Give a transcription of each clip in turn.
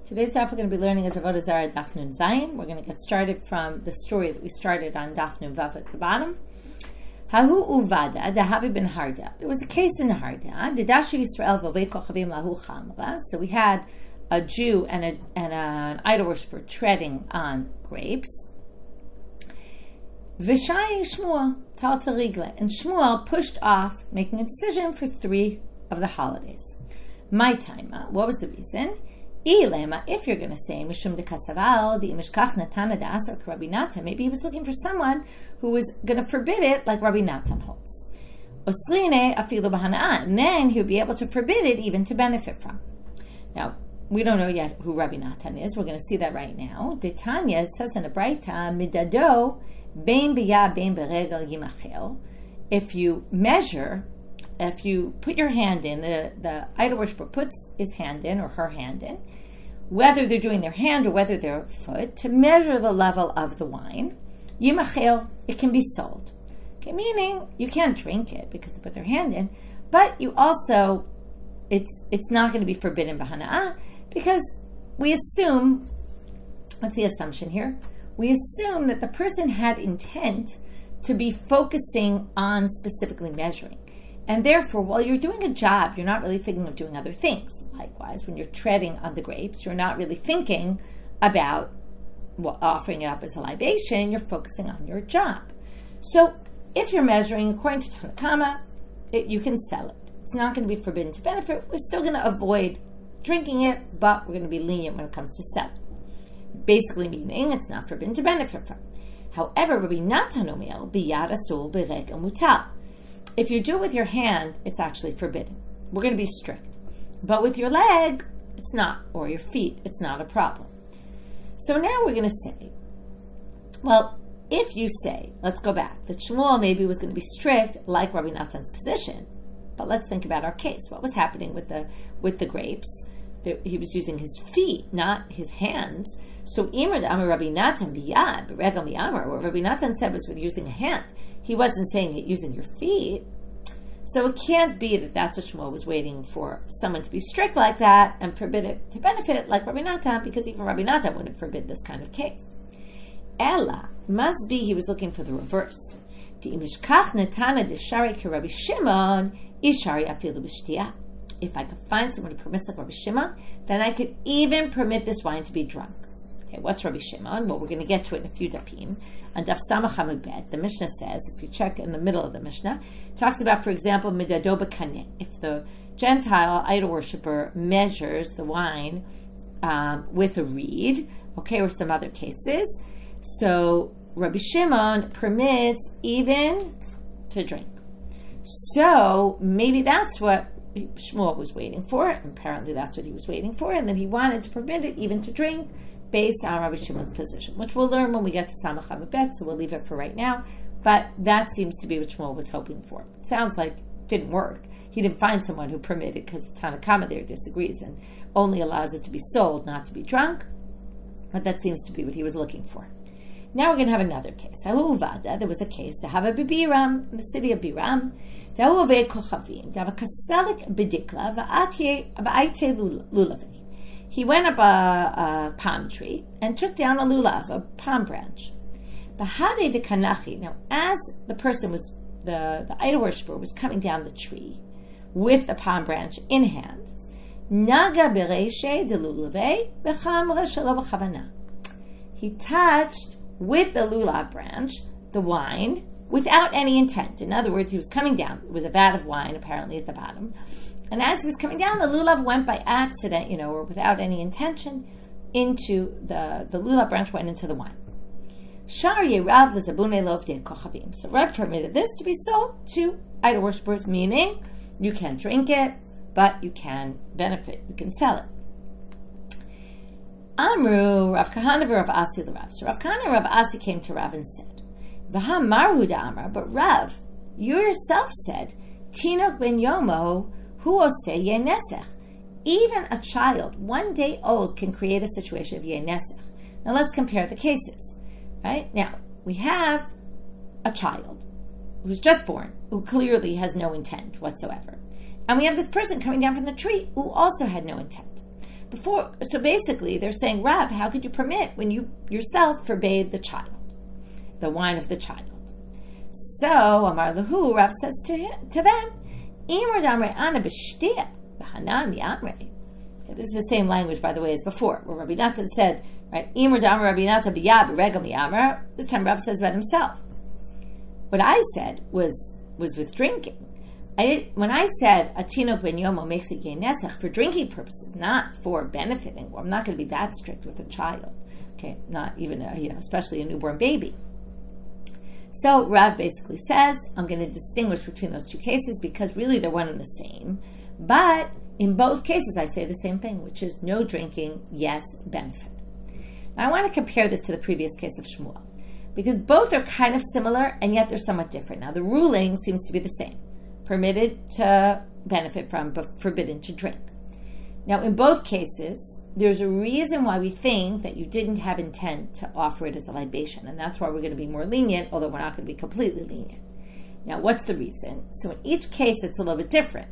Today's daf we're going to be learning is Avodah Zarah Daf Nun Zayin. We're going to get started from the story that we started on Daf Nun Vav at the bottom. Hahu uvada dahavi ben Harda. There was a case in Harda. Didashi Yisrael v'ovei kochavim lahu chamra. So we had a Jew and an idol worshiper treading on grapes. V'shai Shmuel tal tarigle, and Shmuel pushed off, making a decision for 3 of the holidays. My time. What was the reason? If you're going to say Mishum de Kasaval, the Imishkach Natana da Asar Rabbi Natan, maybe he was looking for someone who was going to forbid it like Rabbi Natan holds. Osline afilu b'hana'ah, and then he would be able to forbid it even to benefit from. Now, we don't know yet who Rabbi Natan is. We're going to see that right now. Detanya, it says in a Braita, Midado bein b'yad bein b'regel yimachel. If you measure, if you put your hand in, the idol worshiper puts his hand in or her hand in, whether they're doing their hand or whether their foot, to measure the level of the wine, yimachel, it can be sold. Okay, meaning you can't drink it because they put their hand in, but you also, it's not going to be forbidden b'hana'ah because we assume, what's the assumption here? We assume that the person had intent to be focusing on specifically measuring. And therefore, while you're doing a job, you're not really thinking of doing other things. Likewise, when you're treading on the grapes, you're not really thinking about offering it up as a libation. You're focusing on your job. So if you're measuring, according to Tanakama, you can sell it. It's not going to be forbidden to benefit. We're still going to avoid drinking it, but we're going to be lenient when it comes to selling. Basically meaning it's not forbidden to benefit from. However, Rabbi Natan Omer, biyad asul b'regel mutar. If you do it with your hand, it's actually forbidden. We're going to be strict. But with your leg, it's not, or your feet, it's not a problem. So now we're going to say, well, if you say, let's go back, that Shmuel maybe was going to be strict like Rabbi Natan's position, but let's think about our case. What was happening with the grapes? He was using his feet, not his hands. So Imar Amar Rabbi Natan biyad b'regel mi'amar, what Rabbi Natan said was with using a hand. He wasn't saying it using your feet. So it can't be that that's what Shmuel was waiting for, someone to be strict like that and forbid it to benefit like Rabbi Natan, because even Rabbi Natan wouldn't forbid this kind of case. Ella, must be he was looking for the reverse. If I could find someone who permits like Rabbi Shimon, then I could even permit this wine to be drunk. Okay, what's Rabbi Shimon? Well, we're going to get to it in a few dapim. On Daf Samach Hamud Bet, the Mishnah says, if you check in the middle of the Mishnah, talks about, for example, midado b'kaneh. If the Gentile idol worshiper measures the wine with a reed, okay, or some other cases, so Rabbi Shimon permits even to drink. So maybe that's what Shmuel was waiting for. Apparently that's what he was waiting for, and then he wanted to permit it even to drink, based on Rabbi Shimon's position, which we'll learn when we get to Samach Hamud Bet, so we'll leave it for right now. But that seems to be what Shmuel was hoping for. It sounds like it didn't work. He didn't find someone who permitted, because the Tanakama there disagrees and only allows it to be sold, not to be drunk. But that seems to be what he was looking for. Now we're going to have another case. Avodah, there was a case to have a Biram in the city of Biram. He went up a palm tree and took down a lulav, a palm branch. Bahade de Kanachi. Now, as the person was, the idol worshiper was coming down the tree with the palm branch in hand, Naga bereishe de lulave bechamra shelo b'chavana. He touched with the lulav branch the wine without any intent. In other words, he was coming down. It was a vat of wine, apparently, at the bottom. And as he was coming down, the lulav went by accident, or without any intention, into the lulav branch went into the wine. Shar Yerav l'zabunei lovdei kochavim. So Rav permitted this to be sold to idol worshippers, meaning you can drink it, but you can benefit, you can sell it. Amru Rav Kahana v'Rav Asi l'Rav. So Rav Kahana and Rav Asi came to Rav and said, V'ham marhu da'amar, but Rav, you yourself said, Tinok ben Yomo, even a child, 1 day old, can create a situation of yenesech. Now let's compare the cases. Right? Now, we have a child who's just born, who clearly has no intent whatsoever. And we have this person coming down from the tree who also had no intent. So basically, they're saying, Rav, how could you permit when you yourself forbade the the wine of the child? So Amar Lahu, Rav says to them, Imar damre ana b'shtia b'hanan yamre. This is the same language, by the way, as before, where Rabbi Natan said, right, Imar damre Rabbi Natan b'yab b'regam yamre. This time Rav says about himself. What I said was with drinking. When I said Atinok ben Yomo makes a yenesach for drinking purposes, not for benefiting, well, I'm not going to be that strict with a child. Okay, not even especially a newborn baby. So Rav basically says, I'm going to distinguish between those two cases because really they're one and the same. But in both cases, I say the same thing, which is no drinking, yes, benefit. Now I want to compare this to the previous case of Shmuel, because both are kind of similar and yet they're somewhat different. Now the ruling seems to be the same. Permitted to benefit from, but forbidden to drink. Now, in both cases, there's a reason why we think that you didn't have intent to offer it as a libation, and that's why we're going to be more lenient, although we're not going to be completely lenient. Now, what's the reason? So in each case, it's a little bit different.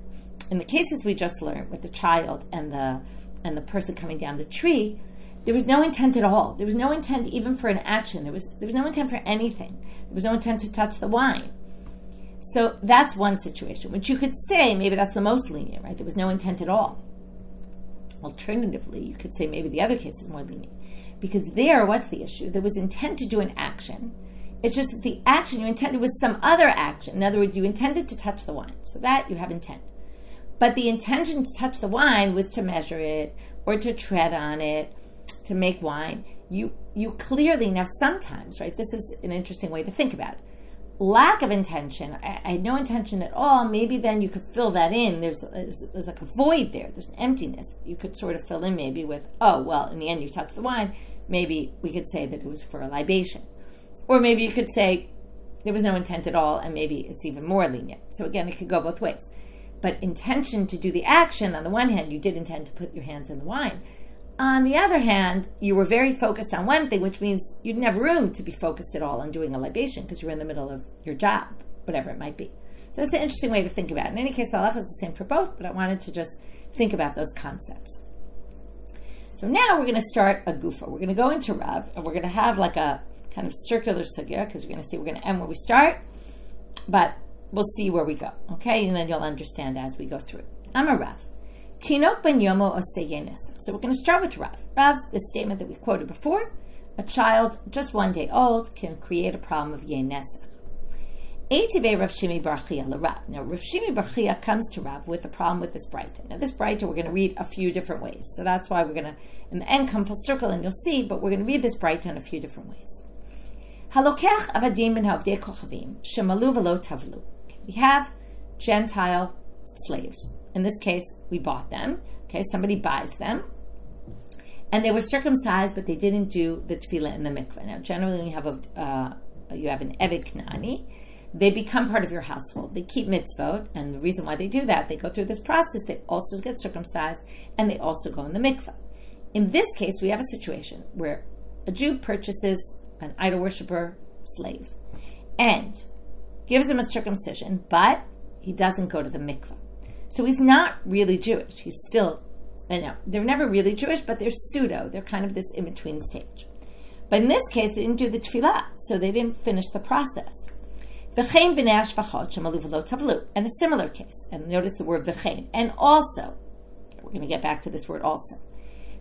In the cases we just learned with the child and the person coming down the tree, there was no intent at all. There was no intent even for an action. There was no intent for anything. There was no intent to touch the wine. So that's one situation, which you could say maybe that's the most lenient, right? There was no intent at all. Alternatively, you could say maybe the other case is more lenient. Because there, what's the issue? There was intent to do an action. It's just that the action you intended was some other action. In other words, you intended to touch the wine. So that you have intent. But the intention to touch the wine was to measure it or to tread on it, to make wine. You clearly, now sometimes, right, this is an interesting way to think about it. Lack of intention, I had no intention at all, maybe then you could fill that in. There's like a void there. There's an emptiness. You could sort of fill in maybe with, oh, well, in the end you touched the wine. Maybe we could say that it was for a libation. Or maybe you could say there was no intent at all, and maybe it's even more lenient. So again, it could go both ways. But intention to do the action, on the one hand, you did intend to put your hands in the wine. On the other hand, you were very focused on one thing, which means you didn't have room to be focused at all on doing a libation because you were in the middle of your job, whatever it might be. So that's an interesting way to think about it. In any case, the halacha is the same for both, but I wanted to just think about those concepts. So now we're going to start a gufa. We're going to go into Rav, and we're going to have like a kind of circular sugya, because we're going to see we're going to end where we start, but we'll see where we go, okay? And then you'll understand as we go through it. I'm a Rav. Tinok ben Yomo oseh yenesach. So we're going to start with Rav. Rav, the statement that we quoted before, a child just 1 day old can create a problem of yenesach. Eitivei Rav Shimi bar Chia l'Rav. Now Rav Shimi bar Chia comes to Rav with a problem with this breita. Now this breita we're going to read a few different ways. So that's why we're going to, in the end, come full circle and you'll see, but we're going to read this breita in a few different ways. Halokech avadim ben havdei kochavim shemalu v'lo tavlu. We have Gentile slaves. In this case, we bought them. Okay, somebody buys them. And they were circumcised, but they didn't do the tefillah in the mikveh. Now, generally, when you have an Eved Knani, they become part of your household. They keep mitzvot, and the reason why they do that, they go through this process, they also get circumcised, and they also go in the mikveh. In this case, we have a situation where a Jew purchases an idol worshiper slave and gives him a circumcision, but he doesn't go to the mikveh. So he's not really Jewish. He's still, they're never really Jewish, but they're pseudo. They're kind of this in-between stage. But in this case, they didn't do the tefillah, so they didn't finish the process. And a similar case, and notice the word v'chein, and also, we're going to get back to this word also,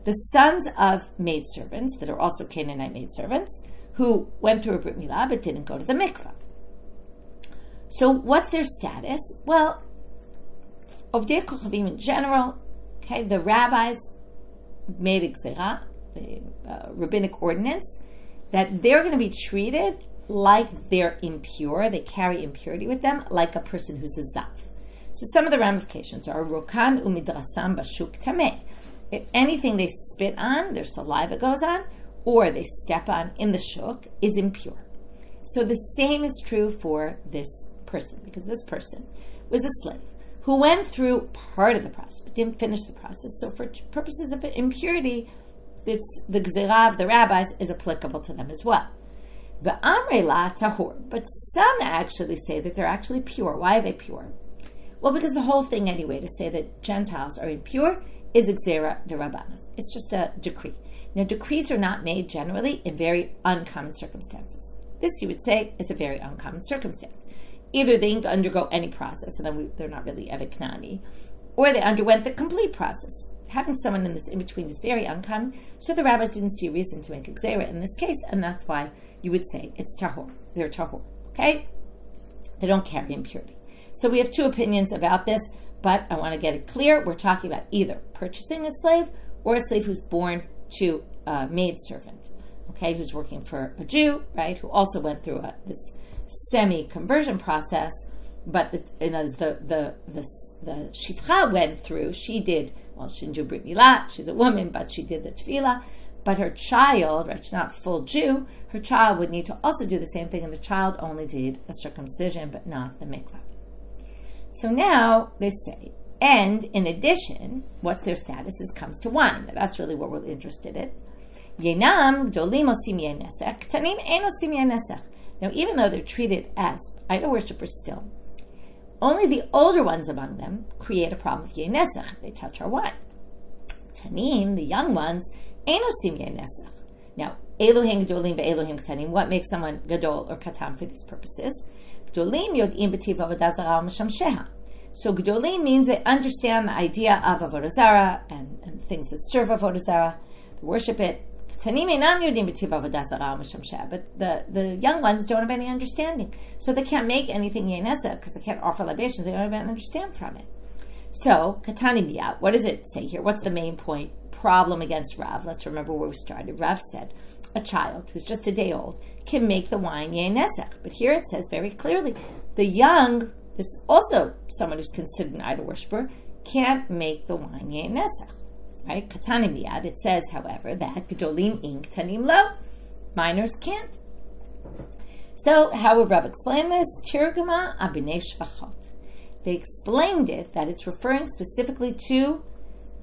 the sons of maidservants, that are also Canaanite maidservants, who went through a brit milah but didn't go to the mikveh. So what's their status? Well, Ovdei Kochavim in general, okay, the rabbis made a gzera, the rabbinic ordinance, that they're going to be treated like they're impure. They carry impurity with them, like a person who's a zav. So some of the ramifications are rokan umidrasam bashuk tameh. If anything they spit on, their saliva goes on, or they step on in the shuk, is impure. So the same is true for this person, because this person was a slave who went through part of the process, but didn't finish the process. So for purposes of impurity, it's the gzerah of the rabbis is applicable to them as well. The amrei la tahor, but some actually say that they're actually pure. Why are they pure? Well, because the whole thing anyway, to say that Gentiles are impure, is gzerah de rabbanan. It's just a decree. Now, decrees are not made generally in very uncommon circumstances. This, you would say, is a very uncommon circumstance. Either they didn't undergo any process, and then they're not really Evet Knani, or they underwent the complete process. Having someone in this in between is very uncommon, so the rabbis didn't see a reason to make a gzera in this case, and that's why you would say it's tahor. They're tahor, okay? They don't carry impurity. So we have two opinions about this, but I want to get it clear. We're talking about either purchasing a slave or a slave who's born to a maidservant, okay, who's working for a Jew, right, who also went through this semi-conversion process, but the shifcha went through. She didn't do brit milah. She's a woman, but she did the tefillah. But her child, right, she's not a full Jew, her child would need to also do the same thing, and the child only did a circumcision, but not the mikvah. So now they say, and in addition, what's their status comes to wine. Now, that's really what we're interested in. Yenam gdolim osim nesech, ktanim ein osim nesech. Now, even though they're treated as idol worshippers still, only the older ones among them create a problem of nesech. They touch our wine. Tanim, the young ones, ein osim nesech. Now, Elohim gdolim ve'elohim ktanim. What makes someone gadol or katan for these purposes? Gdolim yod'im b'tiv avodah zarah u'mishamsheha. So gdolim means they understand the idea of avodah zarah and things that serve avodah zarah, they worship it. But the young ones don't have any understanding. So they can't make anything yenesa because they can't offer libations. They don't even understand from it. So, katani miyat, what does it say here? What's the main point? Problem against Rav. Let's remember where we started. Rav said, a child who's just a day old can make the wine yenesech. But here it says very clearly, the young, this also someone who's considered an idol worshiper, can't make the wine yenesech. Right? Katani miyad. It says, however, that gedolim in ktanim lo. Minors can't. So, how would Rav explain this? Tirgama abinei shvachot. They explained it that it's referring specifically to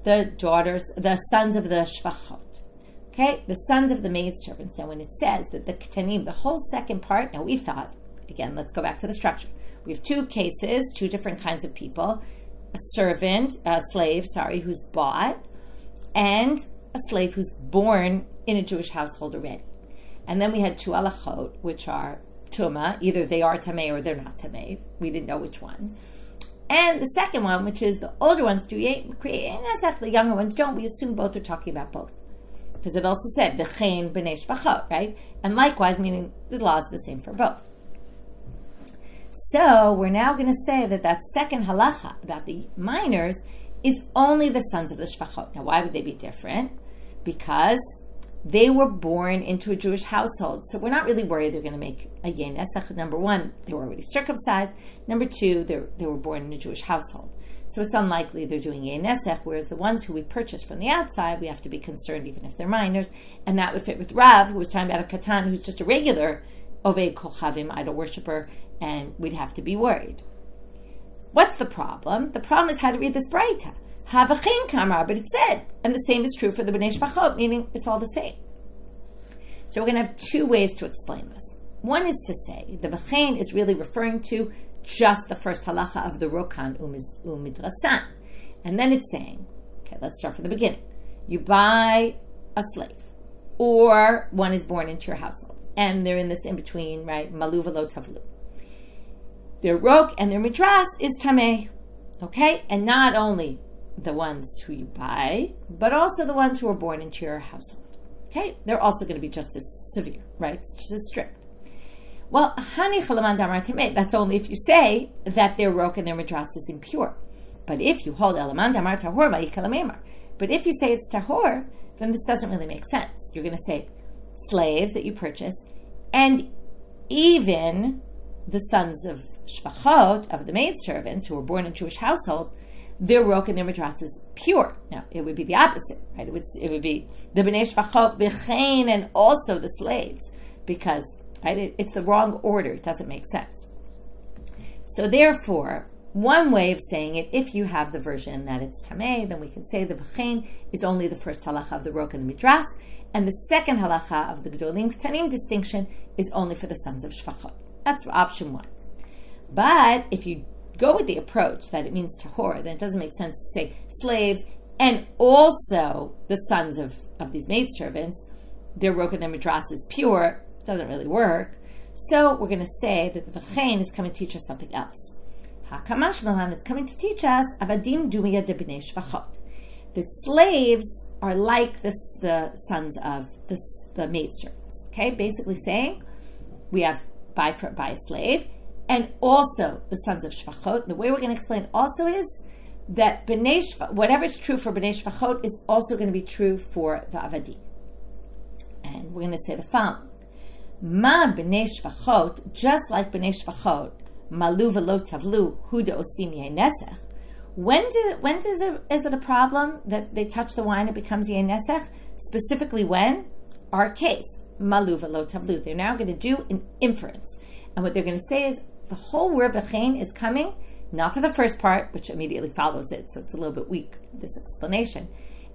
the sons of the shvachot. Okay, the sons of the maidservants. Now, when it says that the ktanim, the whole second part. Now, we thought again. Let's go back to the structure. We have two cases, two different kinds of people: a slave, who's bought, and a slave who's born in a Jewish household already. And then we had two halachot, which are tuma, either they are tamei or they're not tamei. We didn't know which one. And the second one, which is the older ones do create nesech, the younger ones don't. We assume both are talking about both. Because it also said, v'chein b'nei shvachot, right? And likewise, meaning the law is the same for both. So we're now going to say that second halacha about the minors is only the sons of the shvachot. Now, why would they be different? Because they were born into a Jewish household. So we're not really worried they're going to make a yenesech. Number one, they were already circumcised. Number two, they were born in a Jewish household. So it's unlikely they're doing yenesech, whereas the ones who we purchase from the outside, we have to be concerned even if they're minors. And that would fit with Rav, who was talking about a katan, who's just a regular oved kochavim, idol worshiper, and we'd have to be worried. What's the problem? The problem is how to read this braita. Havachin kamar, but it said, and the same is true for the b'nei shvachot, meaning it's all the same. So we're going to have two ways to explain this. One is to say the v'chein is really referring to just the first halacha of the rokan umidrasan, and then it's saying, okay, let's start from the beginning. You buy a slave, or one is born into your household, and they're in this in between, right? Malu v'lo tavlu. Their rok and their midras is tameh, okay, and not only the ones who you buy, but also the ones who are born into your household. Okay? They're also going to be just as severe, right? It's just as strict. Well, that's only if you say that their rok and their midras is impure. But if you hold elaman damar tahor, but if you say it's tahor, then this doesn't really make sense. You're going to say slaves that you purchase, and even the sons of shvachot, of the maidservants who were born in Jewish household, their rok and their midras is pure. Now, it would be the opposite, right? It would be the b'nei shvachot, v'chein, and also the slaves, because right, it's the wrong order. It doesn't make sense. So therefore, one way of saying it, if you have the version that it's tamei, then we can say the v'chein is only the first halacha of the rok and the midras, and the second halacha of the gedolim ktanim distinction is only for the sons of shvachot. That's option one. But if you go with the approach that it means tahor, then it doesn't make sense to say slaves and also the sons of these maidservants, their roken and midras is pure, it doesn't really work. So we're going to say that the v'chein is coming to teach us something else. Hakamash malan, it's coming to teach us avadim dumia de b'nei shvachot. The slaves are like the sons of the maidservants. Okay, basically saying we have by a slave, and also the sons of shvachot. The way we're going to explain it also is that whatever is true for b'nei shvachot is also going to be true for the avadim. And we're going to say the following: Ma b'nei shvachot, just like b'nei shvachot, malu v'lo tavlu huda osim yenesech. When is it a problem that they touch the wine, it becomes yenesech? Specifically when? Our case, malu v'lo tavlu. They're now going to do an inference. And what they're going to say is, the whole word v'chein is coming, not for the first part, which immediately follows it, so it's a little bit weak, this explanation.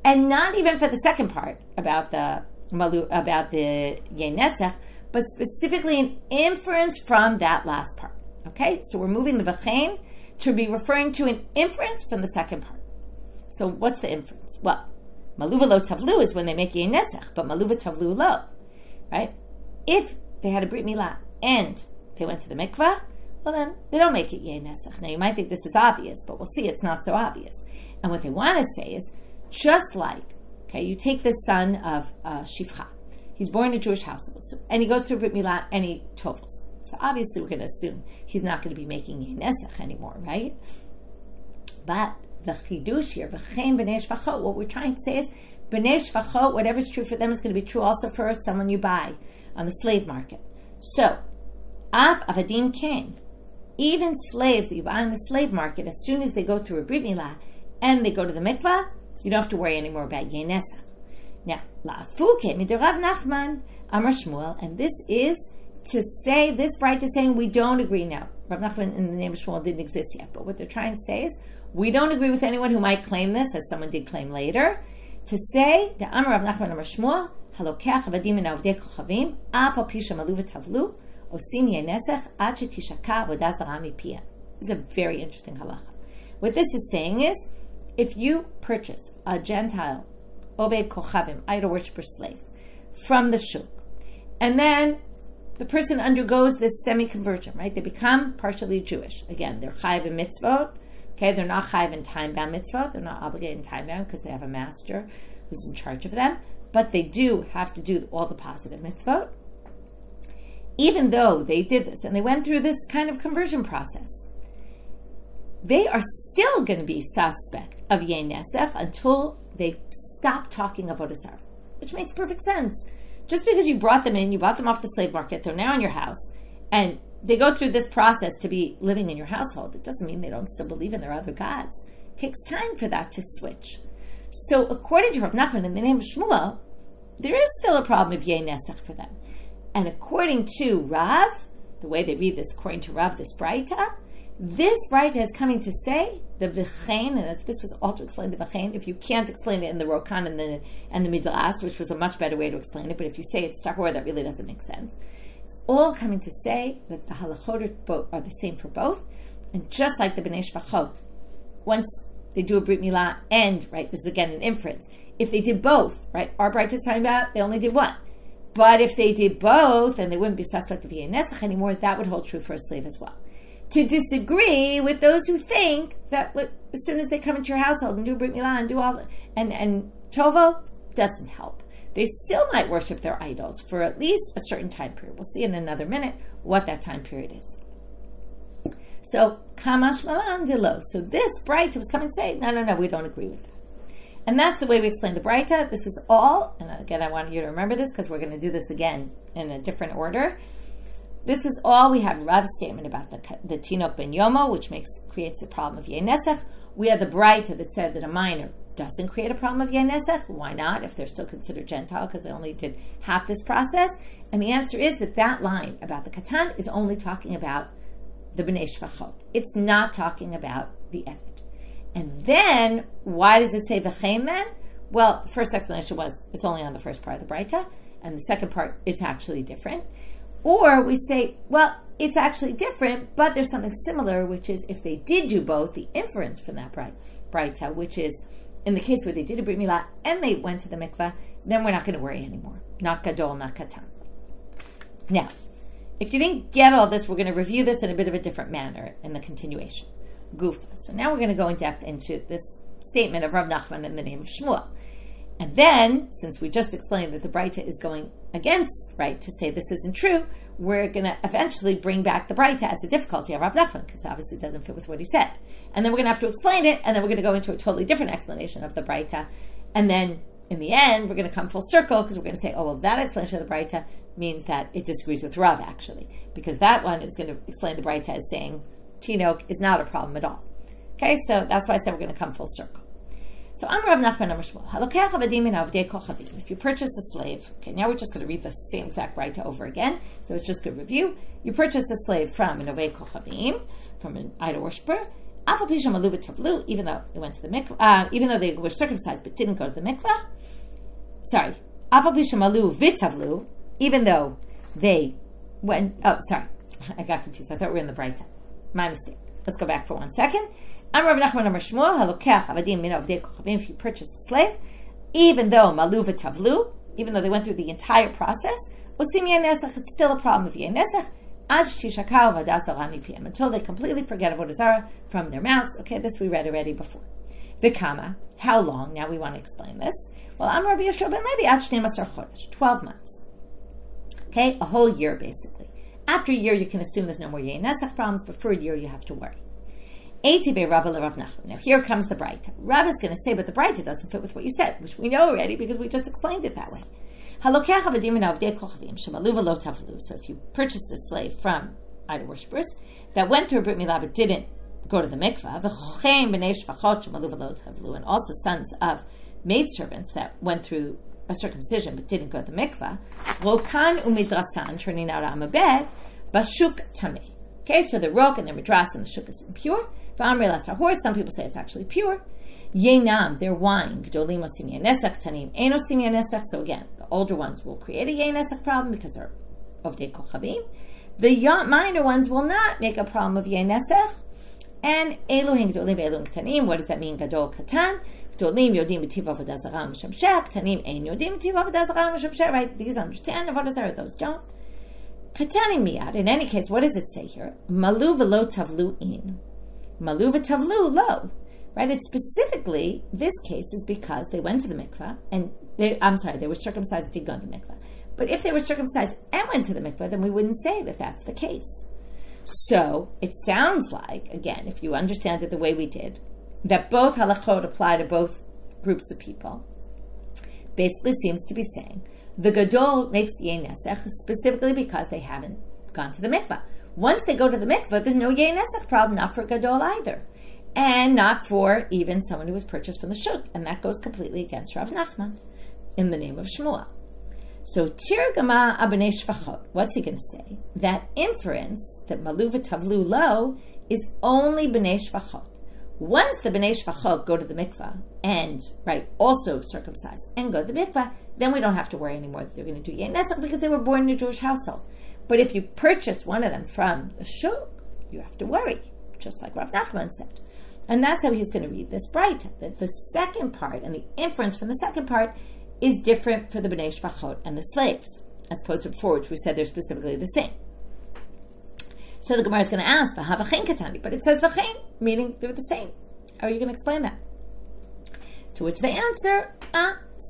And not even for the second part, about the yenesech, but specifically an inference from that last part. Okay? So we're moving the v'chein to be referring to an inference from the second part. So what's the inference? Well, malu v'lo tavlu is when they make yenesech, but malu v'tavlu lo. Right? If they had a brit milah and they went to the mikvah, well then they don't make it yenesech. Now you might think this is obvious, but we'll see it's not so obvious. And what they want to say is, just like, okay, you take the son of Shifcha. He's born in a Jewish household, and he goes through brit milah and he tovels. So obviously we're going to assume he's not going to be making yenesech anymore, right? But the chidush here, v'chein b'nei shvachot, what we're trying to say is, b'nei shvachot, whatever's true for them is going to be true also for someone you buy on the slave market. So, af avadim ken, even slaves that you buy on the slave market, as soon as they go through a brit milah and they go to the mikvah, you don't have to worry anymore about yenesech. Now, la'afuke midirav Nachman Amar Shmuel, and this is to say, this bright is saying we don't agree now. Rav Nachman in the name of Shmuel didn't exist yet, but what they're trying to say is we don't agree with anyone who might claim this, as someone did claim later, to say the Amar Rav Nachman Amar Shmuel halokeach avadim min avdei kochavim af al pi shemalu v'tavlu osim yenesech ad shetishaka avodah zarah mipiyah. This is a very interesting halacha. What this is saying is, if you purchase a Gentile oved kochavim, idol worshiper slave, from the shuk, and then the person undergoes this semi-conversion, right? They become partially Jewish. Again, they're chayiv in mitzvot. Okay, they're not chayiv in time-bound mitzvot. They're not obligated in time-bound because they have a master who's in charge of them. But they do have to do all the positive mitzvot. Even though they did this and they went through this kind of conversion process, they are still going to be suspect of yenesech until they stop talking avodah zarah, which makes perfect sense. Just because you brought them in, you bought them off the slave market, they're now in your house, and they go through this process to be living in your household, it doesn't mean they don't still believe in their other gods. It takes time for that to switch. So according to Rav Nachman in the name of Shmuel, there is still a problem of yenesech for them. And according to Rav, the way they read this, according to Rav, this Braita is coming to say the v'chein, and this was all to explain the v'chein. If you can't explain it in the Rokan and the Midrash, which was a much better way to explain it, but if you say it's tahor, that really doesn't make sense. It's all coming to say that the halachot are the same for both, and just like the b'nei shvachot, once they do a brit milah and, right, this is again an inference, if they did both, right, our Braita is talking about they only did one. But if they did both, and they wouldn't be suspect of yenesech anymore, that would hold true for a slave as well. To disagree with those who think that as soon as they come into your household and do brit milah and do all and tovel, doesn't help. They still might worship their idols for at least a certain time period. We'll see in another minute what that time period is. So kamash malan dilo. So this Braita was coming to say, no, we don't agree with that. And that's the way we explain the Braita. This was all, and again, I want you to remember this because we're going to do this again in a different order. This was all. We had Rav's statement about the Tinok ben Yomo, which creates a problem of yenesech. We had the Braita that said that a minor doesn't create a problem of yenesech. Why not, if they're still considered Gentile, because they only did half this process? And the answer is that line about the Katan is only talking about the B'nei Shvachot. It's not talking about the Eved. And then, why does it say v'chein then? Well, the first explanation was it's only on the first part of the Braita, and the second part, it's actually different. Or we say, well, it's actually different, but there's something similar, which is if they did do both, the inference from that Braita, which is in the case where they did a Brit Milah and they went to the mikveh, then we're not going to worry anymore. Not gadol, not katan. Now, if you didn't get all this, we're going to review this in a bit of a different manner in the continuation. Gufa. So now we're going to go in depth into this statement of Rav Nachman in the name of Shmuel. And then, since we just explained that the Braita is going against, right, to say this isn't true, we're going to eventually bring back the Braita as a difficulty of Rav Nachman, because obviously it doesn't fit with what he said. And then we're going to have to explain it, and then we're going to go into a totally different explanation of the Braita. And then, in the end, we're going to come full circle, because we're going to say, oh, well, that explanation of the Braita means that it disagrees with Rav, actually. Because that one is going to explain the Braita as saying, Tinok is not a problem at all. Okay, so that's why I said we're going to come full circle. So I'm Rav Nachman Amar Shmuel. Halokech avadim in avdei kochavim. If you purchase a slave, okay, now we're just going to read the same exact Braita over again, so it's just good review. You purchase a slave from an avdei kochavim, from an idol worshiper, afal pi shemalu v'tavlu, even though they went to the mikvah, even though they were circumcised but didn't go to the mikvah. Sorry, afal pi shemalu v'tavlu, even though they went. Oh, sorry, I got confused. I thought we were in the Braita. My mistake. Let's go back for 1 second. I'm Rav Nachman Amar Shmuel. Halokech avadim min avdei kochavim. If you purchase a slave, even though malu v'tavlu, even though they went through the entire process, osim yenesach, it's still a problem of yenesach. Ad tishakau v'adas Zarah mipiyam, until they completely forget Avodah Zarah from their mouths. Okay, this we read already before. V'kama, how long? Now we want to explain this. Well, I'm Rabbi Yeshua ben Levi. Ad 12 chodesh, 12 months. Okay, a whole year basically. After a year, you can assume there's no more yenesach problems, but for a year, you have to worry. Now here comes the Braita. Rav is going to say, but the Braita doesn't fit with what you said, which we know already because we just explained it that way. So if you purchase a slave from idol worshippers that went through a Brit Milah but didn't go to the mikvah, and also sons of maidservants that went through a circumcision but didn't go to the mikvah, rokan umidrasan, turning out amabed, bashuk tameh. Okay, so the rok and the midras and the shuk is impure. Some people say it's actually pure. Yenam, their wine. Gdolim osim yenesach, tanim ein osim yenesach. So again, the older ones will create a yenesach problem because they're avdei kochavim. The minor ones will not make a problem of yenesach. And eluhin gdolim eluhin ktanim. What does that mean? Gadol katan. Gdolim yodim b'tiv avodah zarah m'shamsheh. Ktanim ein yodim b'tiv avodah zarah m'shamsheh. Right? These understand avodah zarah. Those don't. Katani miyad. In any case, what does it say here? Malu v'lo tavlu in. Malu v'tavlu lo. Right? It's specifically, this case is because they went to the mikvah, and they were circumcised and did go to the mikvah. But if they were circumcised and went to the mikvah, then we wouldn't say that that's the case. So, it sounds like, again, if you understand it the way we did, that both halachot apply to both groups of people. Basically seems to be saying, the gadol makes yenesach specifically because they haven't gone to the mikvah. Once they go to the mikvah, there's no yenesach problem, not for gadol either. And not for even someone who was purchased from the shuk. And that goes completely against Rav Nachman in the name of Shmuel. So, tirgama abnei shvachot, what's he going to say? That inference, that malu v'tavlu lo, is only bnei shvachot. Once the bnei shvachot go to the mikvah and, right, also circumcise and go to the mikvah, then we don't have to worry anymore that they're going to do yenesach because they were born in a Jewish household. But if you purchase one of them from the shuk, you have to worry, just like Rav Nachman said. And that's how he's going to read this Braita, that the second part and the inference from the second part is different for the bnei shvachot and the slaves, as opposed to before, which we said they're specifically the same. So the Gemara is going to ask, "V'havachein katani," but it says "vachein," meaning they're the same. How are you going to explain that? To which they answer,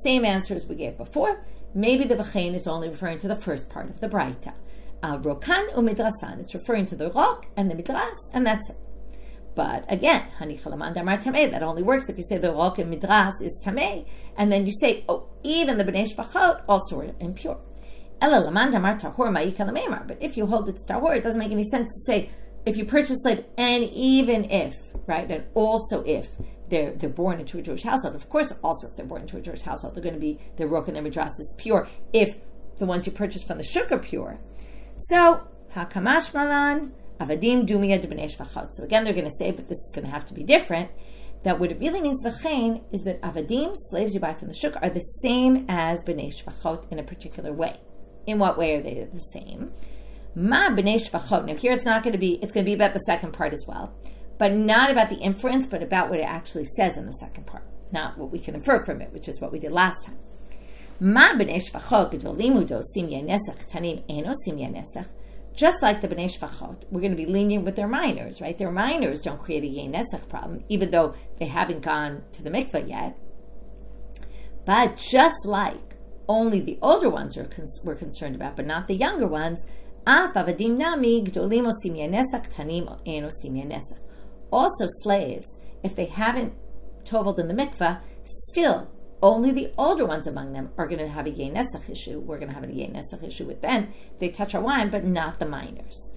same answer as we gave before. Maybe the vachein is only referring to the first part of the Braita. Rokan umidrasan, it's referring to the rok and the midras, and that's it. But again, that only works if you say the rok and midras is tameh, and then you say, oh, even the bnei shvachot also are impure. But if you hold it's tahor, it doesn't make any sense to say if you purchase a slave, and even if, right, and also if they're born into a Jewish household. Of course, also if they're born into a Jewish household, they're going to be, their rok and their midras is pure. If the ones you purchase from the shuk are pure, so hakamash malan. Avadim dumia de bnei shvachot. So again, they're going to say, but this is going to have to be different, that what it really means v'chein is that avadim, slaves you buy from the shuk, are the same as bnei shvachot in a particular way. In what way are they the same? Ma bnei shvachot. Now here it's going to be about the second part as well, but not about the inference, but about what it actually says in the second part. not what we can infer from it, which is what we did last time. Ma b'nei shvachot gedolim udosim yenesach tanim eno sim yenesach. Just like the b'nei shvachot, we're going to be lenient with their minors, right? Their minors don't create a yenesach problem, even though they haven't gone to the mikveh yet. But just like only the older ones we're concerned about, but not the younger ones, also slaves, if they haven't toveled in the mikveh, still only the older ones among them are going to have a yenesach issue. We're going to have a yenesach issue with them. They touch our wine, but not the minors.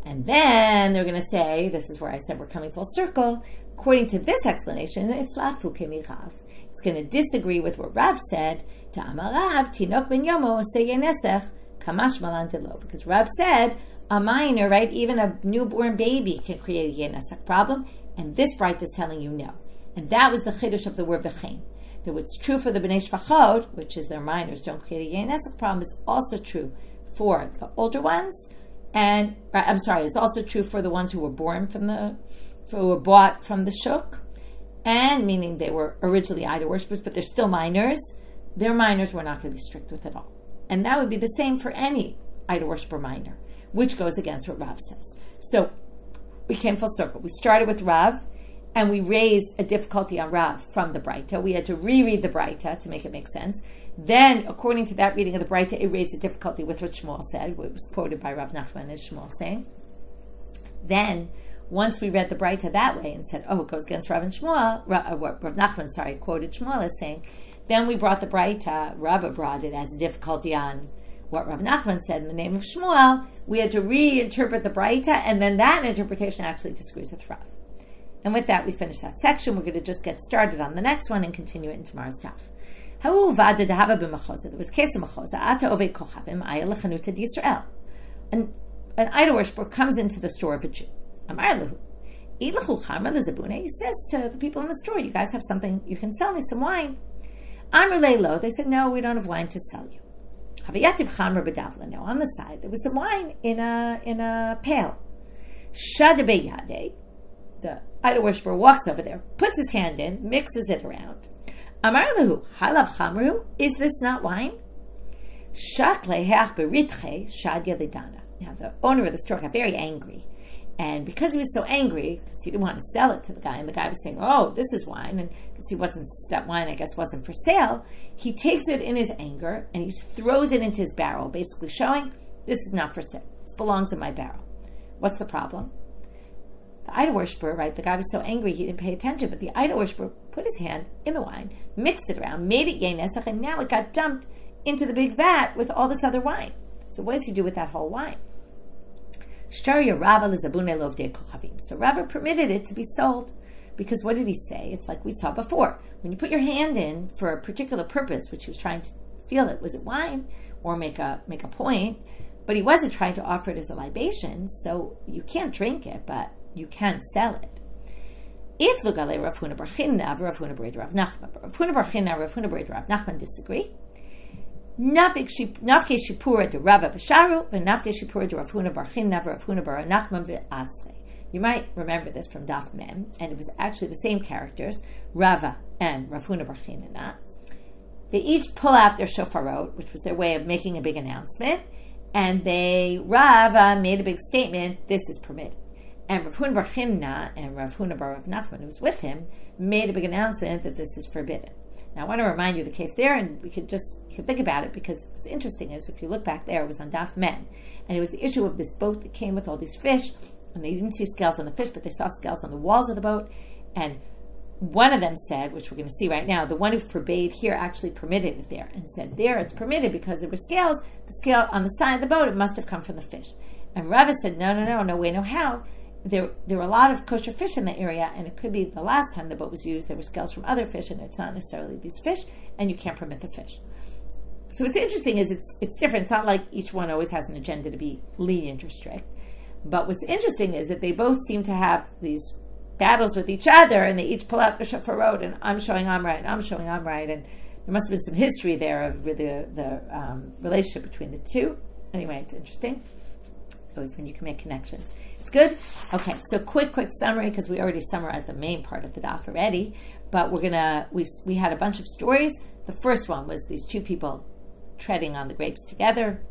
And then they're going to say, this is where I said we're coming full circle. According to this explanation, it's lafu kemirav. It's going to disagree with what Rav said. To Amarav, Tinok ben Yomo say yenesach kamash malan telo. Because Rav said a minor, right, even a newborn baby can create a yenesach problem. And this bright is telling you no. And that was the chiddush of the word v'chein. That what's true for the b'nei shvachot, which is their minors don't create a yenesach problem, is also true for the older ones. And it's also true for the ones who were bought from the shuk. And meaning they were originally idol worshippers, but they're still minors. Their minors we're not going to be strict with at all. And that would be the same for any idol worshiper minor, which goes against what Rav says. So we came full circle. We started with Rav, and we raised a difficulty on Rav from the Breita. We had to reread the Breita to make it make sense. Then, according to that reading of the Breita, it raised a difficulty with what Shmuel said. It was quoted by Rav Nachman as Shmuel saying. Then, once we read the Breita that way and said, it goes against Rav and Shmuel, what Rav Nachman, quoted Shmuel as saying, then we brought the Breita, Rabbah brought it as a difficulty on what Rav Nachman said in the name of Shmuel. We had to reinterpret the Breita, and then that interpretation actually disagrees with Rav. And with that, we finish that section. We're going to just get started on the next one and continue it in tomorrow's daf. There was case of Machosa, Ata Ovei Kochavim, Aya Lechanuta Yisrael. An idol worshiper comes into the store of a Jew. Amar Lehu, Ilachu Chamra Lezabune. He says to the people in the store, you guys have something, you can sell me some wine. Amar Leilo, they said, no, we don't have wine to sell you. Havayativ Chamra B'davla. Now on the side, there was some wine in a pail. Shada Beyade. The idol worshiper walks over there, puts his hand in, mixes it around. Amar Lehu, Halav Chamru, is this not wine? Shakle Heach Beritche Shad Yelidana. Now the owner of the store got very angry. And because he was so angry, because he didn't want to sell it to the guy, and the guy was saying, this is wine, and because that wine, I guess, wasn't for sale, he takes it in his anger, and he throws it into his barrel, basically showing, this is not for sale. This belongs in my barrel. What's the problem? The idol worshiper, right, the guy was so angry he didn't pay attention, but the idol worshiper put his hand in the wine, mixed it around, made it yenesach, and now it got dumped into the big vat with all this other wine. So what does he do with that whole wine? So Rava permitted it to be sold, because what did he say? It's like we saw before. When you put your hand in for a particular purpose, which he was trying to feel it, was it wine or make a point, but he wasn't trying to offer it as a libation, so you can't drink it, but you can sell it. If Lugale Rav Huna bar Chinna, Rav Huna bar Nachman, Rav Huna bar Chinna, Rav Huna bar Rav Nachman disagree. Nafke Shipura de Rava Vasharu, and Nafke Shipura de Rav Huna bar Chinna, Rav Huna bar Nachman ve'asre. You might remember this from Daf Mem, and it was actually the same characters, Rava and Rav Huna bar Chinna. They each pull out their shofarot, which was their way of making a big announcement, and Rava made a big statement, this is permitted. And Rav Huna bar Chinna and Rav Huna bar Rav Nachman, who was with him, made a big announcement that this is forbidden. Now, I want to remind you of the case there, and you could think about it, because what's interesting is, if you look back there, it was on Daf Men, and it was the issue of this boat that came with all these fish, and they didn't see scales on the fish, but they saw scales on the walls of the boat, and one of them said, which we're going to see right now, the one who forbade here actually permitted it there, and said there it's permitted because there were scales, the scale on the side of the boat, it must have come from the fish. And Rava said, no way, no how. There were a lot of kosher fish in the area, and it could be the last time the boat was used, there were scales from other fish, and it's not necessarily these fish, and you can't permit the fish. So what's interesting is it's different. It's not like each one always has an agenda to be lenient or strict. But what's interesting is that they both seem to have these battles with each other, and they each pull out the shofarot, and I'm showing I'm right, and I'm showing I'm right, and there must have been some history there of the relationship between the two. Anyway, it's interesting. always when you can make connections. It's good? Okay, so quick summary, because we already summarized the main part of the daf already, but we had a bunch of stories. The first one was these two people treading on the grapes together,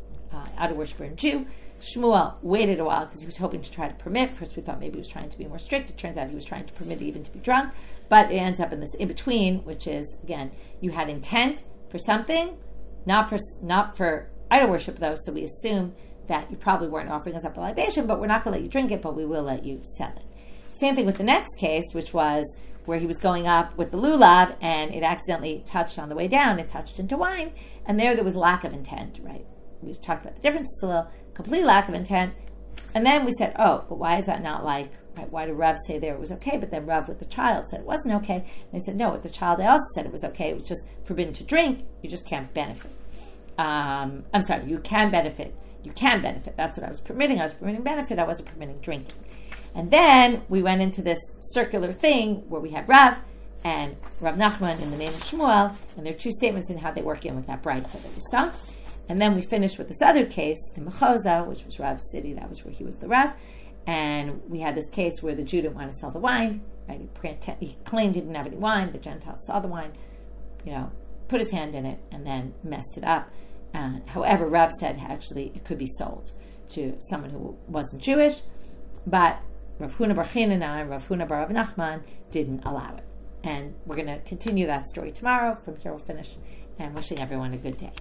idol worshiper and Jew. Shmuel waited a while because he was hoping to try to permit. First we thought maybe he was trying to be more strict. It turns out he was trying to permit even to be drunk. But it ends up in this in-between, which is, again, you had intent for something, not for idol worship though, so we assume that you probably weren't offering us up a libation, but we're not going to let you drink it, but we will let you sell it. Same thing with the next case, which was where he was going up with the lulav and it accidentally touched on the way down, it touched into wine, and there was lack of intent, right? We talked about the difference, it's a little complete lack of intent. And then we said, oh, but why is that not like, right? Why did Rav say there it was okay, but then Rav with the child said it wasn't okay? And they said, no, with the child they also said it was okay. It was just forbidden to drink. You just can't benefit. I'm sorry, you can benefit. You can benefit. That's what I was permitting. I was permitting benefit. I wasn't permitting drinking. And then we went into this circular thing where we had Rav and Rav Nachman in the name of Shmuel, and their two statements in how they work in with that bride that we saw. And then we finished with this other case in Mechoza, which was Rav's city. That was where he was the Rav. And we had this case where the Jew didn't want to sell the wine. Right? He claimed he didn't have any wine. The Gentiles saw the wine, put his hand in it, and then messed it up. However, Rav said actually it could be sold to someone who wasn't Jewish. But Rav Huna bar Chinana and Rav Huna bar Rav Nachman didn't allow it. And we're going to continue that story tomorrow. From here we'll finish. And wishing everyone a good day.